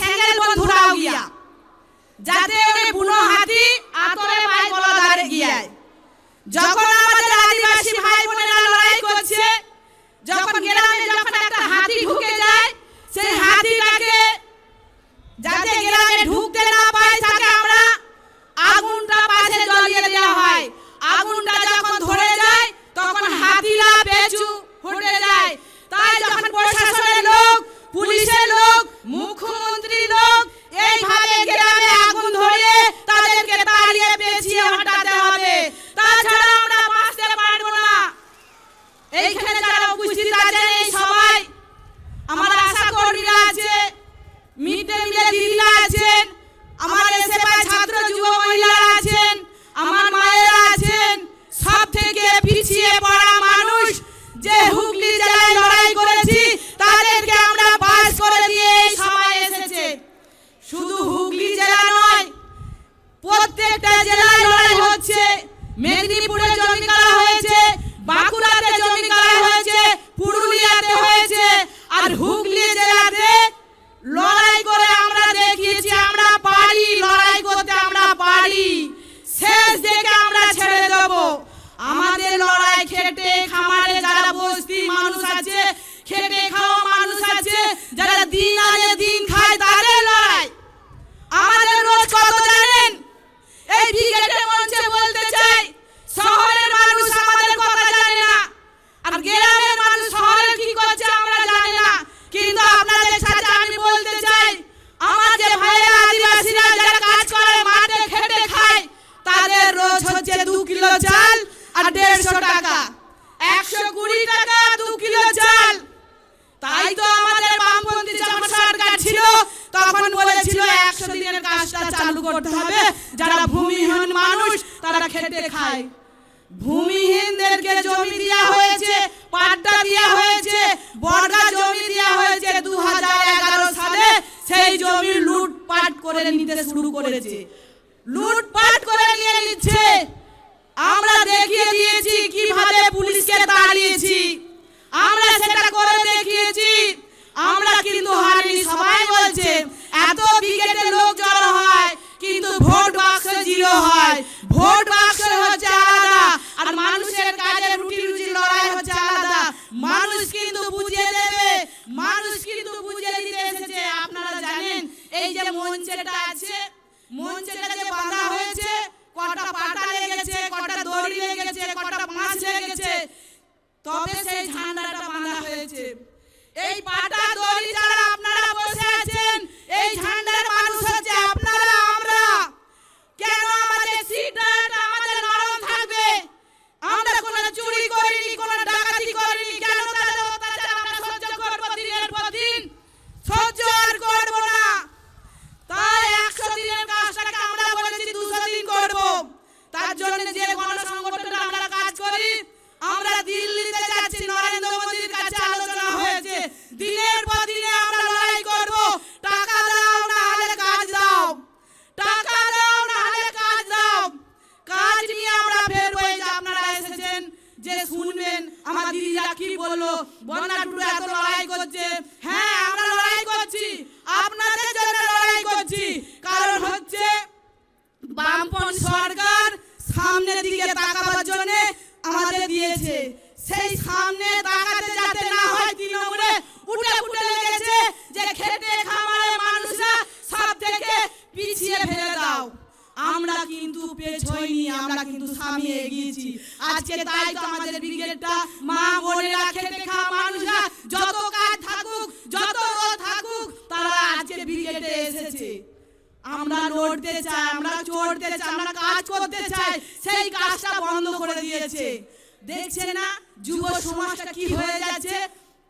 ঠ্যাঙ্গেল বন্ধুরাও গিয়া যাতে ওরে বুনো হাতি আতরে মাই গলাধারে গিয়ায়। যখন আমাদের আদিবাসী ভাই বোনেরা লড়াই করছে, যখন গ্রামে যখন একটা হাতি ঢুকে যায়, সেই হাতিটাকে যাতে গ্রামে ঢুকতে না পায় তাকে আমরা আগুনটা পাশে জ্বালিয়ে দেওয়া হয়। আগুনটা যখন ধরে যায় তখন হাতিরা পেছু ফুটে যায়। তাই যখন প্রশাসনের লোক, পুলিশের লোক, মুখ্যমন্ত্রী লোক এইভাবে গ্রামে আগুন ধরে তাদেরকে তাড়িয়ে পেছিয়ে হটাতে হবে, তাছাড়া আমরা বাঁচতে পারবো না। এইখানে যারা উপস্থিত আছেন এই সবাই আমার আশা কর্মীরা আছে, মিড ডে মিলের দিদিরা আছেন, আমার এসএফআই ছাত্র যুব মহিলারা আছেন, আমার মায়েরা আছেন, সব থেকে পিছিয়ে পড়া মানুষ যে হুগলি জেলায় লড়াই করেছি তাদেরকে আমরা পাস করে দিয়ে এই সবাই এসেছে। শুধু হুগলি জেলা নয়, প্রত্যেকটা জেলায় লড়াই হচ্ছে। মেদিনীপুরে জমি করা হয়েছে, বাঁকুড়াতে জমি করা হয়েছে, পুরুলিয়াতে হয়েছে, আর হুগলি জেলাতে লড়াই করে আমরা দেখিয়েছি আমরা পারি, লড়াই করতে আমরা পারি। শেষ দেখে আমরা ছেড়ে দেব। আমাদের লড়াই খেটে খামারে যারা বস্তি মানুষ আছে, খেটে খাওয়া মানুষ আছে, যারা দিন আনে দিন খায় তাদের লড়াই। আমাদের রোজ কত জানেন? এই ব্রিগেডের মঞ্চে বলতে চাই, শহরের মানুষ আমাদের কথা জানে না, আর গ্রামের মানুষ শহরে কি করছে আমরা জানি না। কিন্তু আপনাদের সাথে আমি বলতে চাই, আমার যে ভাইয়েরা আদিবাসীরা যারা কাজ করে মাঠে খেটে খায় তাদের রোজ হচ্ছে 2 কিলো চাল আর 150 টাকা, 120 টাকা 2 কিলো চাল। তাই তো আমাদের বামপন্থী যখন সরকার ছিল তখন বলেছিল 100 দিনের কাজটা চালু করতে হবে, যারা ভূমিহীন মানুষ তারা খেটে খায়। ভূমিহীনদেরকে জমি দেওয়া হয়েছে, পাট্টা দেওয়া হয়েছে, বর্গা জমি দেওয়া হয়েছে 2011 সালে। সেই জমি লুটপাট করে নিতে শুরু করেছে, লুটপাট করে নিয়ে নিচ্ছে। আমরা দেখিয়ে দিয়েছি কিভাবে পুলিশকে তাড়িয়েছি, আমরা সেটা করে দেখিয়েছি। আমরা কিন্তু হারি। সবাই বলছে এত ব্রিগেডে লোক জড়ো হয় কিন্তু ভোট বাক্সে 0 হয়। ভোট বাক্স হচ্ছে আলাদা, আর মানুষের কাজে রুটি রুজি লড়াই হচ্ছে আলাদা। মানুষ কিন্তু বুঝিয়ে দেবে, মানুষ কিন্তু বুঝিয়ে দিতে এসেছে। আপনারা জানেন এই যে মঞ্চটা আছে, মঞ্চটা যে বাঁধা হয়েছে, কটা পাটা লেগেছে, কটা দড়ি লেগেছে, কটা মাছ লেগেছে, তবে সেই ঝান্ডাটা বাঁধা হয়েছে। এই পাটা দড়ি যারা আপনারা বসে আছেন, এই ঝান্ডার মানুষ হচ্ছে আপনারা, আমরা। কেন আমাদের সিটটা আমাদের নরম থাকবে? আমরা কোনো চুরি করিনি, কোনো ডাকাতি করিনি, কেন তাদের অত্যাচার আমরা সহ্য করব দিনের পর দিন? সহ্য আর করব না। তাই 100 দিনের কাজটাকে আমরা বলেছি 200 দিন করব। তার জন্য যে গণসংগঠনটা আমরা কাজ করি, আমরা দিল্লিতে যাচ্ছি, নরেন্দ্র মোদীর কাছে আলোচনা হয়েছে, দিনের পর দিনে আমরা লড়াই করব। টাকা দাও না হলে কাজ দাও, টাকা দাও না হলে কাজ দাও। কাজ নিয়ে আমরা ফের হয়ে যে আপনারা এসেছেন যে শুনবেন আমার দিদিরা কি বললো, বন্যাটুকু এত লড়াই করছে। হ্যাঁ, আমরা লড়াই করছি, আপনাদের জন্য লড়াই করছি। কারণ হচ্ছে বামপন্থী সরকার সামনের দিকে তাকাবার জন্য আমাদের দিয়েছে, সেই সামনে তাকাতে যাতে না হয় তৃণমূলে উঠে উঠে লেগেছে যে খেটে খামারে মানুষরা সব থেকে পিছিয়ে ফেলে দাও। আমরা কিন্তু পেছইনি, আমরা কিন্তু সামনে এগিয়েছি আজকে। তাই তো আমাদের ব্রিগেডটা মা বোনেরা খেটে খাওয়া মানুষরা যত কাজ থাকুক, যত রোদ থাকুক, তারা আজকে ব্রিগেডে এসেছে। আমরা লড়তে চাই, আমরা চড়তে চাই, আমরা কাজ করতে চাই, সেই কাজটা বন্ধ করে দিয়েছে। দেখছেন না যুব সমাজটা কি হয়ে যাচ্ছে?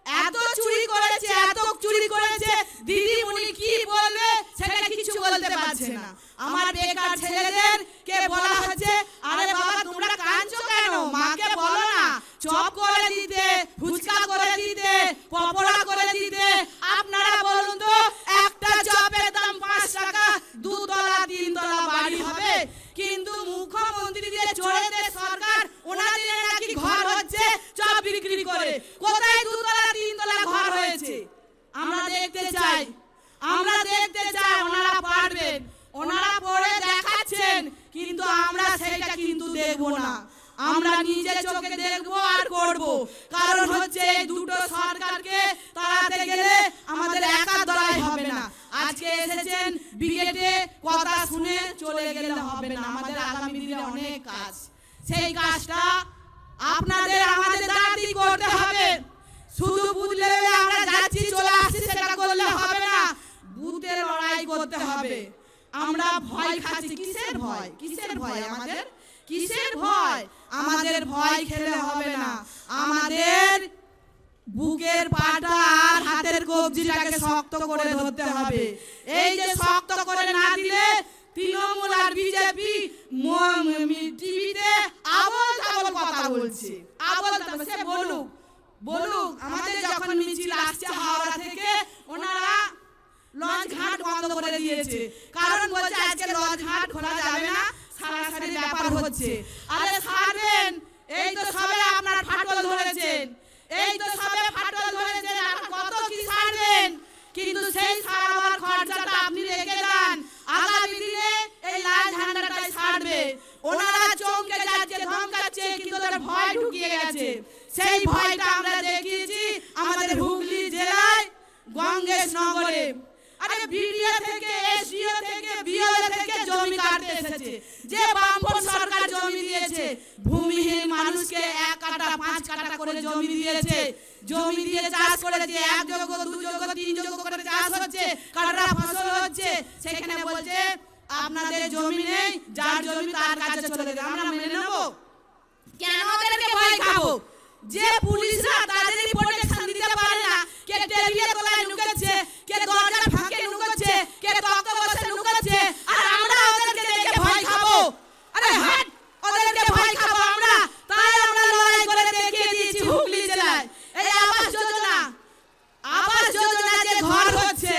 এত চুরি করেছে, এত চুরি করেছে, দিদিমণি কি বলবে সেটা কিছু বলতে পারছে না। আমার বেকার ছেলেদের কে বলা হচ্ছে, আরে বাবা তোমরা কাঁদছো কেন? মাকে বলো না চপ করে দিতে, ফুচকা করে দিতে, পকোড়া করে দিতে। আপনারা বলুন তো, একটা চপের দাম 5 টাকা, 2 তলা 3 তলা বাড়ি হবে। কিন্তু মুখ্যমন্ত্রীদের চড়েতে সরকার, ওনাদের নাকি ঘর হচ্ছে চপ বিক্রি করে। কোথায় 2 তলা 3 তলা ঘর হয়েছে? আমরা দেখতে চাই। আমরা দেখতে চাই ওনারা পারবেন, ওনারা পড়ে দেখাচ্ছেন, কিন্তু আমরা সেটা কিন্তু দেখব না। আমরা নিজে চোখে দেখব আর করব। কারণ হচ্ছে এই দুটো সরকারকে তাড়াতে গেলে আমাদের একা দ্বারাই হবে না। আজকে এসেছেন বিগেটে কথা শুনে চলে গেলে হবে না, আমাদের আগামী দিনে অনেক কাজ, সেই কাজটা আপনাদের আমাদের দাঁড়িয়ে করতে হবে। শুধু বুথ লেভেলে আমরা যাচ্ছি চলে আসছি সেটা করলে হবে না, বুথে লড়াই করতে হবে। আমরা ভয় খাচ্ছি, কিসের ভয়? কিসের ভয় আমাদের? কিসের ভয়? আমাদের ভয় খেলে হবে না, আমাদের বুকের পাটা আর হাতের কবজিটাকে শক্ত করে ধরতে হবে। এই যে শক্ত করে না দিলে তৃণমূল আর বিজেপি টিভিতে আবল তাবল কথা বলছে, আবল তাবল। সে বলুক বলুক, আমাদের যখন মিছিল আসছে হাওড়া থেকে ওনারা লঞ্চ ঘাট বন্ধ করে দিয়েছে, কারণ বলছে আজকে লঞ্চ ঘাট খোলা যাবে না, সারাসারি ব্যাপার হচ্ছে। আরে ছাড়বেন, এই তো সবে আপনার ফাটল ধরেছেন, এই তো সবে ফাটল ধরেছেন, আর কত কি ছাড়বেন? কিন্তু সেই সারাবার খরচাটা আপনি রেখে দেন, আগামী দিনে এই লাল ঝান্ডাটাই ছাড়বে। ওনারা চমকে যাচ্ছে, ধমকাচ্ছে, কিন্তু ওদের ভয় ঢুকিয়ে গেছে। সেই ভয়টা আমরা দেখিয়েছি আমাদের হুগলি জেলায় গঙ্গেশ নগরে। আরে বিডিও থেকে এসডিও থেকে বিএলও থেকে জমি কাটতে এসেছে, যে বামপন্থী সরকার জমি দিয়েছে, ভূমিহীন মানুষকে 1 কাঠা 5 কাঠা করে জমি দিয়েছে, জমি দিয়ে চাষ করেছে, 1 যোগ্য 2 যোগ্য 3 যোগ্য করে চাষ হচ্ছে, কাটা ফসল হচ্ছে। সেখানে বলছে আপনাদের জমি নেই, যার জমি তার কাছে চলে যাবে। আমরা মেনে নেব? কেন ওদেরকে ভয় খাবো? যে পুলিশরা তাদেরই প্রোটেকশন দিতে পারে না, কে টেবিলের তলায় নুকাচ্ছে, কে দরজার ফাঁকে নুকাচ্ছে, কে তক্তা বসে নুকাচ্ছে, আর আমরা ওদেরকে দেখে ভয় খাবো? আরে হাট, ওদেরকে ভয় খাবো আমরা? তাই আমরা লড়াই করে দেখিয়ে দিয়েছি হুগলি জেলায়। এই আবাস যোজনা, আবাস যোজনা যে ঘর হচ্ছে,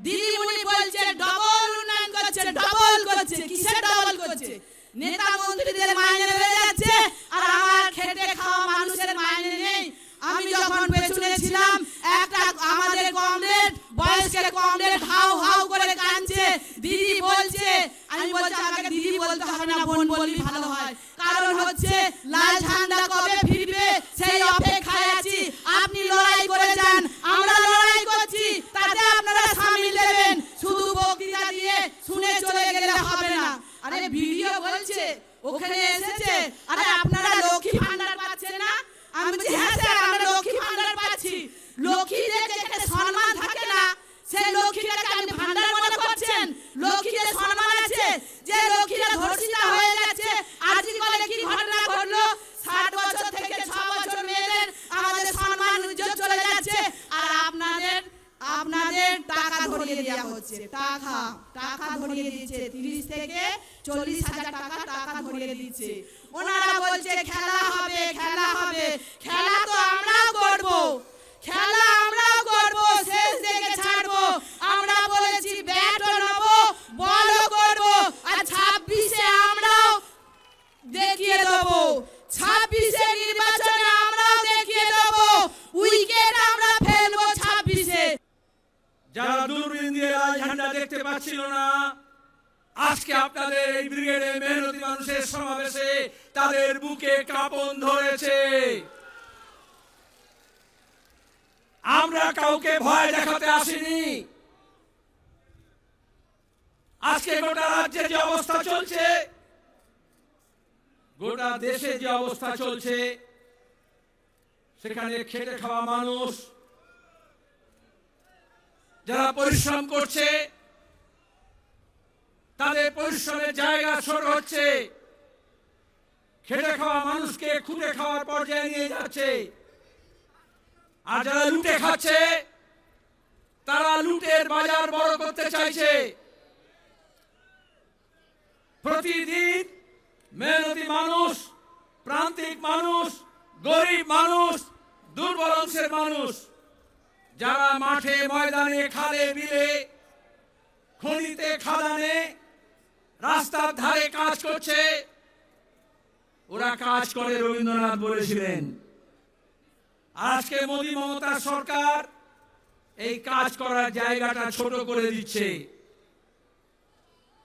দিদিমণি বলছে ডবল উন্নয়ন করছে, ডবল করছে। কিসের ডবল করছে? নেতা মন্ত্রীদের মাইনে বেড়ে যাচ্ছে, আর আমার খেটে খাওয়া মানুষের মাইনে নেই। আমি যখন পেছনে ছিলাম, একটা আমাদের কমরেড, বয়স্কের কমরেড হাউ হাউ করে কাঁদছে, দিদি বলছে। আমি বলছি আমাকে দিদি বলতে হবে না, বোন বলবি ভালো হয়। কারণ হচ্ছে লাল ঝান্ডা কবে ফিরবে সেই অপেক্ষায় আছি। আপনি লড়াই করে যান, আমরা লড়াই করছি, তাতে আপনারা সামিল দেবেন। শুধু বক্তৃতা দিয়ে শুনে চলে গেলে হবে না। আরে ভিডিও বলছে ওখানে এসেছে, আরে আপনারা লক্ষ্মী ভান্ডার পাচ্ছেন না? আমি বলছি হ্যাঁ স্যার, আমরা লক্ষ্মী ভান্ডার পাচ্ছি। লক্ষ্মীদের যেখানে সম্মান থাকে না, সেই লক্ষ্মীটাকে আপনি ভান্ডার মনে করছেন? লক্ষ্মীদের সম্মান আছে? যে লক্ষ্মীরা ধর্ষিতা হয়ে যাচ্ছে, আজকে বলে কি ঘটনা ঘটলো, 60 বছর থেকে 6 বছর মেয়েদের আমাদের সম্মান ইজ্জত চলে যাচ্ছে, আর আপনাদের টাকা ধরিয়ে দেওয়া হচ্ছে। টাকা ধরিয়ে দিচ্ছে, 30 থেকে 40 হাজার টাকা ধরিয়ে দিচ্ছে। ওনারা বলছে খেলা হবে, খেলা হবে। খেলা তো আমরাও করব, খেলা আমরাও করব, শেষ দেখে ছাড়বো। আমরা বলেছি ব্যাটও নেব, বলও করব, আর 26-এ আমরাও দেখিয়ে দেবো। 26-এ নির্বাচনে আমরাও দেখিয়ে দেবো, উইকেট আমরা ফেলবো 26-এ। যারা দূরবীন দিয়ে লাল ঝান্ডা দেখতে পাচ্ছিল না, আজকে আপনাদের এই ব্রিগেডে মেহনতি মানুষের সমাবেশে তাদের বুকে কাঁপন ধরেছে। আমরা কাউকে ভয় দেখাতে আসিনি। আজকে গোটা রাজ্যে যে অবস্থা চলছে, গোটা দেশে যে অবস্থা চলছে, সেখানে খেটে খাওয়া মানুষ যারা পরিশ্রম করছে, তাদের পরিশ্রমের জায়গা ছোট হচ্ছে, খেটে খাওয়া মানুষকে খুঁটে খাওয়ার পর্যায়ে নিয়ে যাচ্ছে। আর যারা লুটে খাচ্ছে, তারা লুটের বাজার বড় করতে চাইছে। প্রতিদিন মেহনতি মানুষ, প্রান্তিক মানুষ, গরিব মানুষ, দুর্বল অংশের মানুষ যারা মাঠে ময়দানে, খালে বিলে, খনিতে খাদানে, রাস্তার ধারে কাজ করছে, ওরা কাজ করে রবীন্দ্রনাথ বলেছিলেন। আজকে মোদী মমতা সরকার এই কাজ করার জায়গাটা ছোট করে দিচ্ছে।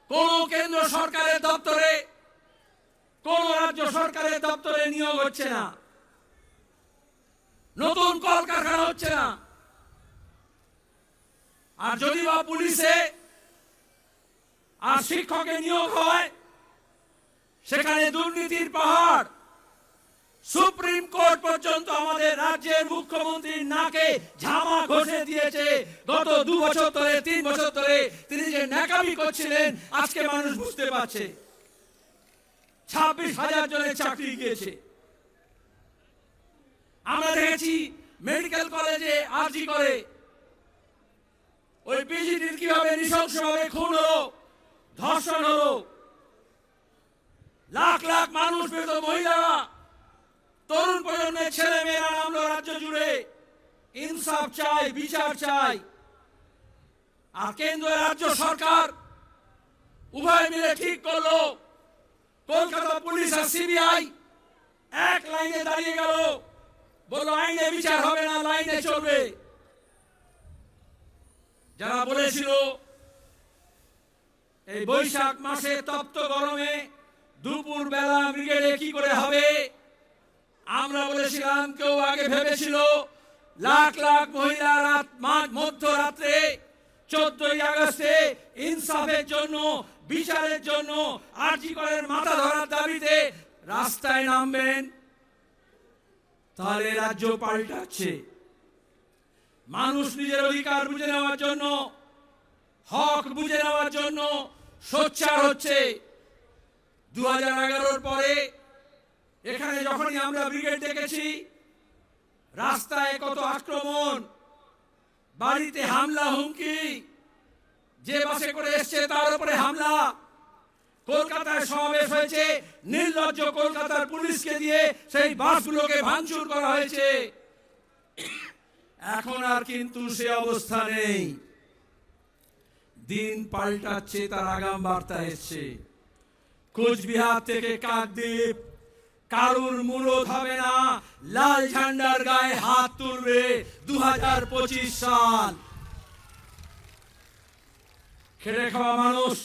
কোন কেন্দ্র সরকারের দপ্তরে, কোন রাজ্য সরকারের দপ্তরে নিয়োগ হচ্ছে না, নতুন কলকারখানা হচ্ছে না। আর যদি বা পুলিশে আর শিক্ষকে নিয়োগ হয়, সেখানে দুর্নীতির পাহাড়। সুপ্রিম কোর্ট পর্যন্ত আমাদের রাজ্যের মুখ্যমন্ত্রীর নাকে ঝামা ঘষে দিয়েছে। গত 2 বছর ধরে, 3 বছর ধরে তিনি যে ন্যাকামি করছিলেন, আজকে মানুষ বুঝতে পারছে। 26,000 জনের চাকরি গিয়েছে। আমরা দেখেছি মেডিকেল কলেজে আরজি করে ওই পিজিটির কিভাবে নৃশংসভাবে খুন হলো, ধর্ষণ হলো। লাখ লাখ মানুষ, বেরো মহিলারা, তরুণ প্রজন্মের ছেলে মেয়েরা নামলো রাজ্য জুড়ে। ইনসাফ চাই, বিচার চাই। আর কেন্দ্র রাজ্য সরকার উভয় মিলে ঠিক করলো, কলকাতা পুলিশ আর সিবিআই এক লাইনে দাঁড়িয়ে গেল, বলল আইনে বিচার হবে না, লাইনে চলবে। যারা বলেছিল এই বৈশাখ মাসে তপ্ত গরমে দুপুর বেলা ব্রিগেডে কি করে হবে, আমরা বলেছিলাম, কেউ আগে ভেবেছিল লাখ লাখ মহিলা রাত মধ্যরাত্রে 14ই আগস্টে ইনসাফের জন্য, বিচারের জন্য, আরজি করের মাথা ধরার দাবিতে রাস্তায় নামবেন। তাহলে রাজ্য পাল্টাচ্ছে। মানুষ নিজের অধিকার বুঝে নেওয়ার জন্য, হক বুঝে নেওয়ার জন্য সোচ্চার হচ্ছে। 2011-র পরে এখানে যখনই আমরা ব্রিগেড দেখেছি, রাস্তায় কত আক্রমণ, বাড়িতে হামলা, হুমকি, যে বাসে করে এসছে তার উপরে হামলা। কলকাতায় সমাবেশ হয়েছে, নির্লজ্জ কলকাতার পুলিশকে দিয়ে সেই বাসগুলোকে ভাঙচুর করা হয়েছে। এখন আর কিন্তু সে অবস্থা নেই। দিন পাল্টাচ্ছে, তার আগাম বার্তা এসছে। কোচবিহার থেকে কাকদ্বীপ কারুর মূলত হবে না, লাল ঝান্ডার গায়ে হাত তুলবে 2025 সাল। খেটে খাওয়া মানুষ,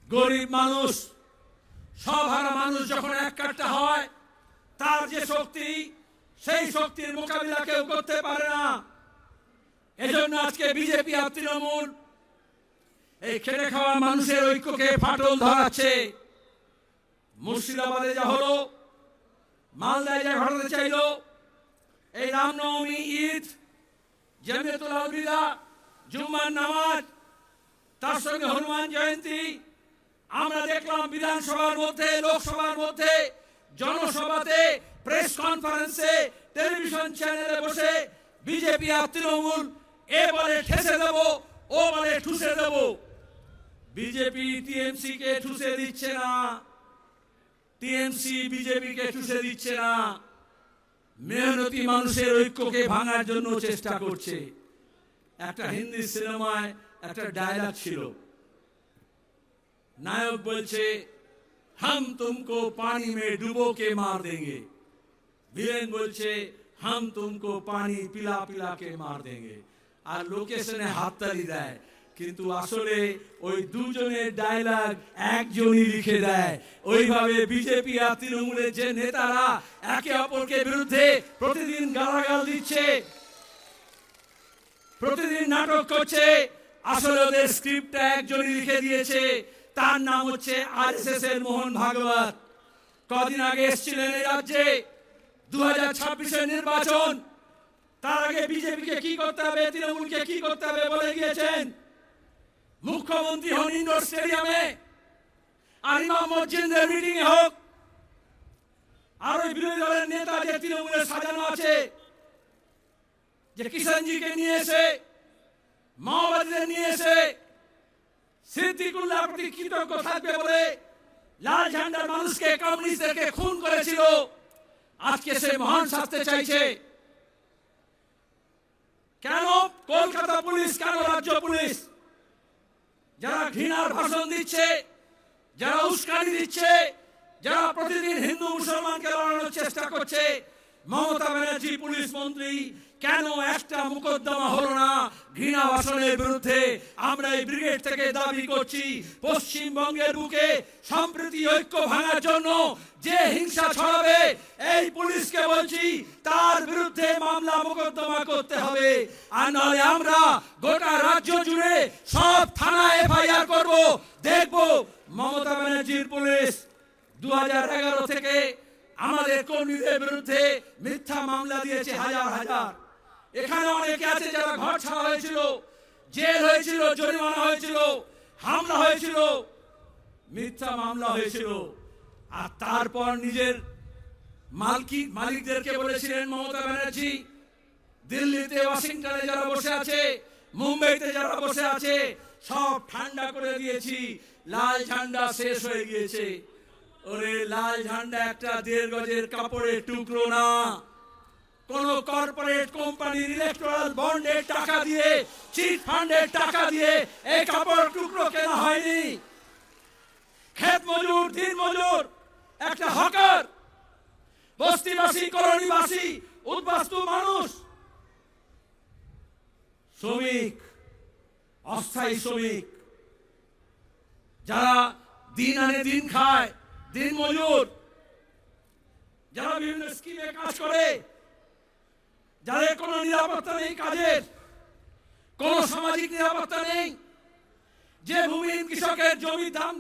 গরিব মানুষ, সবহারা মানুষ যখন এক কাট্টা হয়, তার যে শক্তি, সেই শক্তির মোকাবিলা কেউ করতে পারে না। এজন্য আজকে বিজেপি আর তৃণমূল এই খেটে খাওয়া মানুষের ঐক্যকে ফাটল ধরাচ্ছে। মুর্শিদাবাদে যা হলো, মালদায় যা ঘটাতে চাইল, এই রামনবমী, ঈদ, জামিয়াতুল আউলিয়া, জুম্মার নামাজ, তার সঙ্গে হনুমান জয়ন্তী, আমরা দেখলাম বিধানসভার মধ্যে, লোকসভার মধ্যে, জনসভাতে, প্রেস কনফারেন্সে, টেলিভিশন চ্যানেলে বসে বিজেপি আর তৃণমূল এ বলে ঠেসে দেব, ও বলে ঠুসে দেব। বিজেপি টিএমসি কে ঠুসে দিচ্ছে না, টিএমসি বিজেপি কে ঠুসে দিচ্ছে না, মেহনতি মানুষের ঐক্যকে ভাঙার জন্য চেষ্টা করছে। একটা হিন্দি সিনেমায় একটা ডায়লগ ছিল, নায়ক বলছে হাম তুমকো পানি মে ডুবো কে মার দেंगे, ভিলেন বলছে হাম তুমকো পানি পিলা পিলা কে মার দেंगे। আর লোকেশনে হাততালি দেয়, কিন্তু আসলে ওই দুজনের ডায়লগ একজনই লিখে দেয়। ওইভাবে বিজেপি আর তৃণমূলের যে নেতারা একে অপরকে বিরুদ্ধে প্রতিদিন গালাগাল দিচ্ছে, প্রতিদিন নাটক করছে, আসলে ওদের স্ক্রিপ্টটা একজনই লিখে দিয়েছে। তার নাম হচ্ছে আরএসএস এর মোহন ভাগবত। কদিন আগে এসেছিলেন এই রাজ্যে, 2026-এর নির্বাচন, তার আগে বিজেপিকে কি করতে হবে, তৃণমূলকে কি করতে হবে বলে গিয়েছেন। মুখ্যমন্ত্রী হন ইন্ডোর স্টেডিয়ামে, আর ইমাম মসজিদের মিটিং এ হোক, আর ওই বিরোধী দলের নেতা যে তৃণমূলের সাজানো আছে, যে কিষাণজিকে নিয়ে এসে, মাওবাদীদের নিয়ে এসে সিদ্দিকুল্লাহ প্রতি কৃতজ্ঞ থাকবে বলে লাল ঝান্ডার মানুষকে, কমিউনিস্টদেরকে খুন করেছিল, আজকে সে মহান শাস্তি চাইছে। কেন কলকাতা পুলিশ, কেন রাজ্য পুলিশ? যারা ঘৃণার ভাষণ দিচ্ছে, যারা উস্কানি দিচ্ছে, যারা প্রতিদিন হিন্দু মুসলমানকে লড়ানোর চেষ্টা করছে, মমতা ব্যানার্জি পুলিশ মন্ত্রী কেন একটা মোকদ্দমা হলো না ঘৃণা ভাষণের বিরুদ্ধে? আমরা এই ব্রিগেড থেকে দাবি করছি পশ্চিমবঙ্গের বুকে সম্প্রীতি ঐক্য ভাঙার জন্য যে হিংসা ছড়াবে, এই পুলিশকে বলছি তার বিরুদ্ধে মামলা মোকদ্দমা করতে হবে। আর নাহলে আমরা গোটা রাজ্য জুড়ে সব থানায় এফআইআর করব। দেখব মমতা ব্যানার্জির পুলিশ 2011 থেকে আমাদের কর্মীদের বিরুদ্ধে মিথ্যা মামলা দিয়েছে হাজার হাজার। এখানে অনেকে আছে যারা ঘর ছাড়া হয়েছিল, জেল হয়েছিল, জরিমানা হয়েছিল, হামলা হয়েছিল, মিথ্যা মামলা হয়েছিল। আর তারপর নিজের মালিকদেরকে বলেছিলেন মমতা ব্যানার্জি, দিল্লিতে ওয়াশিংটনে যারা বসে আছে, মুম্বাইতে যারা বসে আছে, সব ঠান্ডা করে দিয়েছি, লাল ঝান্ডা শেষ হয়ে গিয়েছে। ওরে লাল ঝান্ডা একটা 1.5 গজের কাপড়ের টুকরো না। কোন কর্পোরেট কোম্পানির ইলেকট্রাল বন্ডের টাকা দিয়ে, চিট ফান্ডের টাকা দিয়ে এই কাপড় টুকরো কেনা হয়নি। ক্ষেত মজুর, দিন মজুর, একটা হকার, বস্তিবাসী, কলোনিবাসী, উদ্বাস্তু মানুষ, শ্রমিক, অস্থায়ী শ্রমিক, যারা দিন আনে দিন খায়, দিন মজুর, যারা বিভিন্ন স্কিমে কাজ করে, যাদের কোনো নিরাপত্তা নেই, কাজের কোনো সামাজিক নিরাপত্তা নেই, যে ভূমিহীন কৃষকের জমি দাম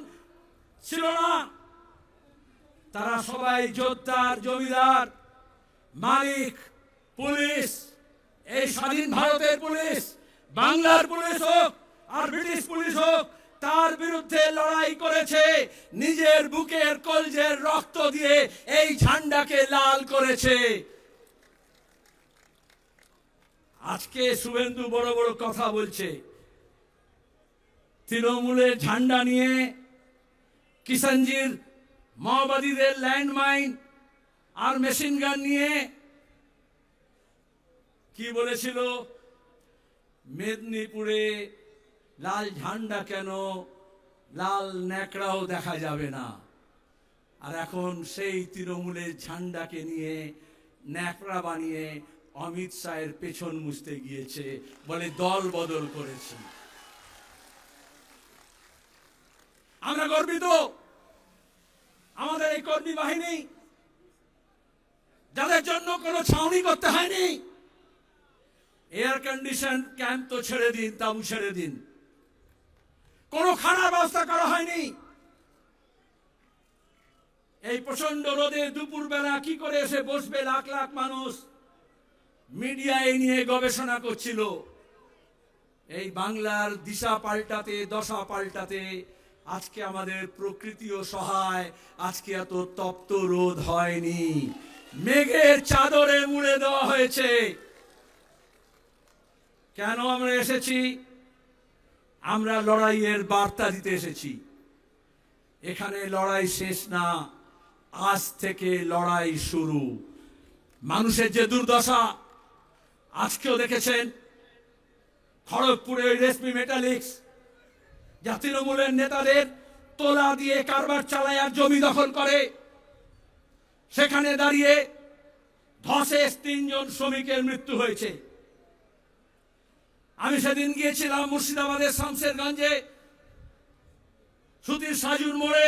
ছিল না, তারা সবাই জোরদার, জমিদার, মালিক, পুলিশ, এই স্বাধীন ভারতের পুলিশ, বাংলার পুলিশ হোক আর ব্রিটিশ পুলিশ হোক, তার বিরুদ্ধে লড়াই করেছে, নিজের বুকের কলজের রক্ত দিয়ে এই ঝান্ডাকে লাল করেছে। আজকে শুভেন্দু বড় বড় কথা বলছে, তৃণমূলের ঝান্ডা নিয়ে, কিষানজির মাওবাদীদের ল্যান্ডমাইন আর মেশিন গান নিয়ে কি বলেছিল? মেদিনীপুরে লাল ঝান্ডা কেন, লাল ন্যাকড়াও দেখা যাবে না। আর এখন সেই তৃণমূলের ঝান্ডাকে নিয়ে ন্যাকড়া বানিয়ে অমিত শাহের পেছন মুছতে গিয়েছে, বলে দল বদল করেছি। আমরা গর্বিত আমাদের এই কর্মী বাহিনী, যাদের জন্য কোনো ছাউনি করতে হয়নি। এয়ার কন্ডিশন ক্যাম্প তো ছেড়ে দিন, তাবু ছেড়ে দিন, কোনো খানার ব্যবস্থা করা হয়নি। এই প্রচন্ড রোদে দুপুর বেলা কি করে এসে বসবে লাখ লাখ মানুষ? মিডিয়া এই নিয়ে গবেষণা করছিল। এই বাংলার দিশা পাল্টাতে, দশা পাল্টাতে আজকে আমাদের প্রকৃতিও সহায়। আজকে এত তপ্ত রোদ হয়নি, মেঘের চাদরে মুড়ে দেওয়া হয়েছে। কেন আমরা এসেছি? আমরা লড়াইয়ের বার্তা দিতে এসেছি। এখানে লড়াই শেষ না, আজ থেকে লড়াই শুরু। মানুষের যে দুর্দশা আজকেও দেখেছেন, খড়গপুরের রেশমি মেটালিক্স, যা তৃণমূলের নেতাদের তোলা দিয়ে কারবার চালায় আর জমি দখল করে, সেখানে দাঁড়িয়ে ধসে 3 জন শ্রমিকের মৃত্যু হয়েছে। আমি সেদিন গিয়েছিলাম মুর্শিদাবাদের শামশেরগঞ্জে, সুতির সাজুর মোড়ে,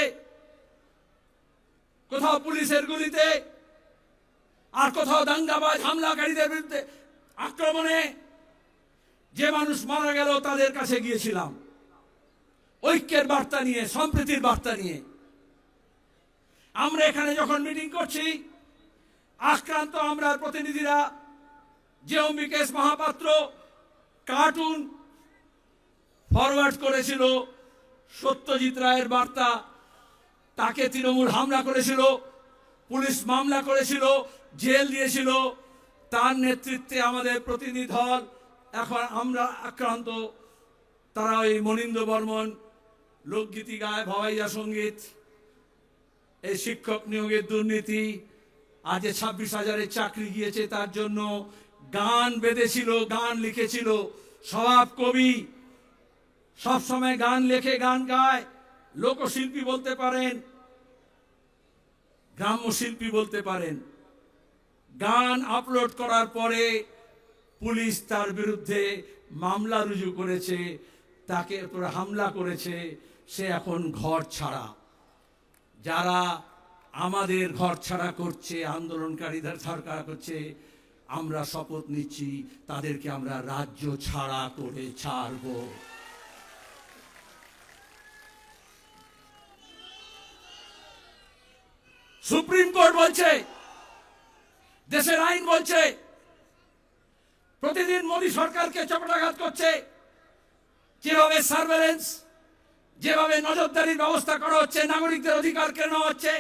কোথাও পুলিশের গুলিতে আর কোথাও দাঙ্গাবাজ হামলাকারীদের বিরুদ্ধে আক্রমণে যে মানুষ মারা গেল, তাদের কাছে গিয়েছিলাম ঐক্যের বার্তা নিয়ে, সম্প্রীতির বার্তা নিয়ে। আমরা এখানে যখন মিটিং করছি, আক্রান্ত আমরা প্রতিনিধিরা, যে অম্বিকেশ মহাপাত্র কার্টুন ফরওয়ার্ড করেছিল সত্যজিৎ রায়ের বার্তা, তাকে তৃণমূল হামলা করেছিল, পুলিশ মামলা করেছিল, জেল দিয়েছিল। তার নেতৃত্বে আমাদের প্রতিনিধি দল, এখন আমরা আক্রান্ত। তারা ওই মনিন্দ্র বর্মন লোকগীতি গায়, ভাওয়াইয়া সঙ্গীত, এই শিক্ষক নিয়োগের দুর্নীতি, আজ 26,000-এর চাকরি গিয়েছে তার জন্য, গান বেঁধেছিল, গান লিখেছিল। স্বভাব কবি, সব সময় গান লেখে, গান গায়, লোকশিল্পী বলতে পারেন, গ্রাম্য শিল্পী বলতে পারেন। গান আপলোড করার পরে পুলিশ তার বিরুদ্ধে মামলা রুজু করেছে, তাকে উপরে হামলা করেছে, সে এখন ঘর ছাড়া। যারা আমাদের ঘর ছাড়া করছে, আন্দোলনকারীদের সরকার করছে, আমরা শপথ নিচ্ছি তাদেরকে আমরা রাজ্য ছাড়া করে ছাড়ব। সুপ্রিম কোর্ট বলছে, দেশের আইন বলছে, প্রতিদিন মোদী সরকারকে চপেটাঘাত করছে। যেভাবে সার্ভেলেন্স, যেভাবে নজরদারির ব্যবস্থা করা হচ্ছে, নাগরিকদের অধিকার কেন হচ্ছে,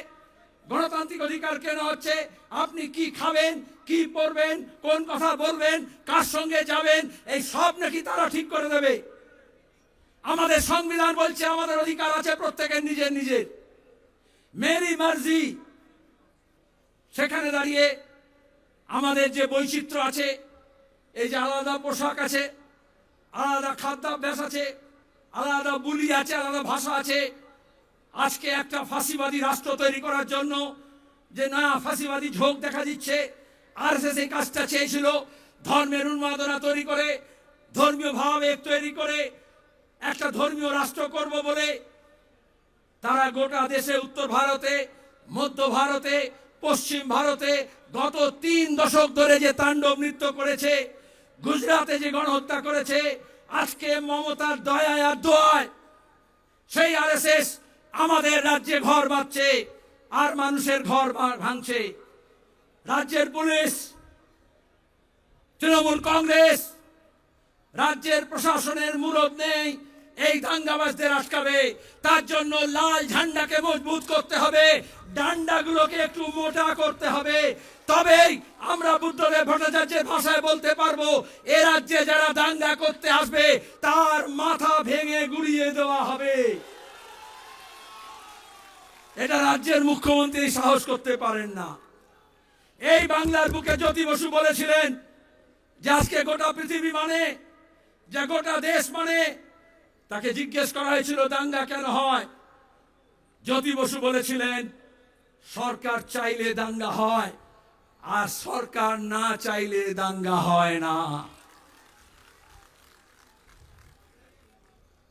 গণতান্ত্রিক অধিকার কেন হচ্ছে, আপনি কি খাবেন, কি পরবেন, কোন কথা বলবেন, কার সঙ্গে যাবেন, এই সব নাকি তারা ঠিক করে দেবে। আমাদের সংবিধান বলছে আমাদের অধিকার আছে প্রত্যেকের নিজের নিজের, মেরি মার্জি। সেখানে দাঁড়িয়ে আমাদের যে বৈচিত্র্য আছে, এই যে আলাদা পোশাক আছে, আলাদা খাদ্যাভ্যাস আছে, আলাদা বুলি আছে, আলাদা ভাষা আছে, আজকে একটা ফাঁসিবাদী রাষ্ট্র তৈরি করার জন্য যে না ফাঁসিবাদী ঝোঁক দেখা দিচ্ছে, আরএসএস এই কাজটা চেয়েছিল, ধর্মের উন্মাদনা তৈরি করে, ধর্মীয় ভাবাবেগ তৈরি করে একটা ধর্মীয় রাষ্ট্র করব বলে তারা গোটা দেশে, উত্তর ভারতে, মধ্য ভারতে, পশ্চিম ভারতে গত 3 দশক ধরে যে তাণ্ডব নৃত্য করেছে, গুজরাটে যে গণহত্যা করেছে, আজকে মমতার দয়ায় আর দোয়ায় সেই আরএসএস আমাদের রাজ্যে ঘর বাঁধছে আর মানুষের ঘর ভাঙছে। রাজ্যের পুলিশ, তৃণমূল কংগ্রেস, রাজ্যের প্রশাসনের মুরদ নেই এই দাঙ্গাবাজদের আটকাবে। তার জন্য লাল ঝান্ডাকে মজবুত করতে হবে, ডান্ডাগুলোকে একটু মোটা করতে হবে, তবেই আমরা বুদ্ধদেব ভট্টাচার্যের ভাষায় বলতে পারবো এ রাজ্যে যারা দাঙ্গা করতে আসবে তার মাথা ভেঙে গুড়িয়ে দেওয়া হবে। এটা রাজ্যের মুখ্যমন্ত্রী সাহস করতে পারেন না। এই বাংলার বুকে জ্যোতি বসু বলেছিলেন যে আজকে গোটা পৃথিবী মানে, যে গোটা দেশ মানে, তাকে জিজ্ঞেস করা হয়েছিল দাঙ্গা কেন হয়, জ্যোতি বসু বলেছিলেন সরকার চাইলে দাঙ্গা হয় আর সরকার না চাইলে দাঙ্গা হয় না।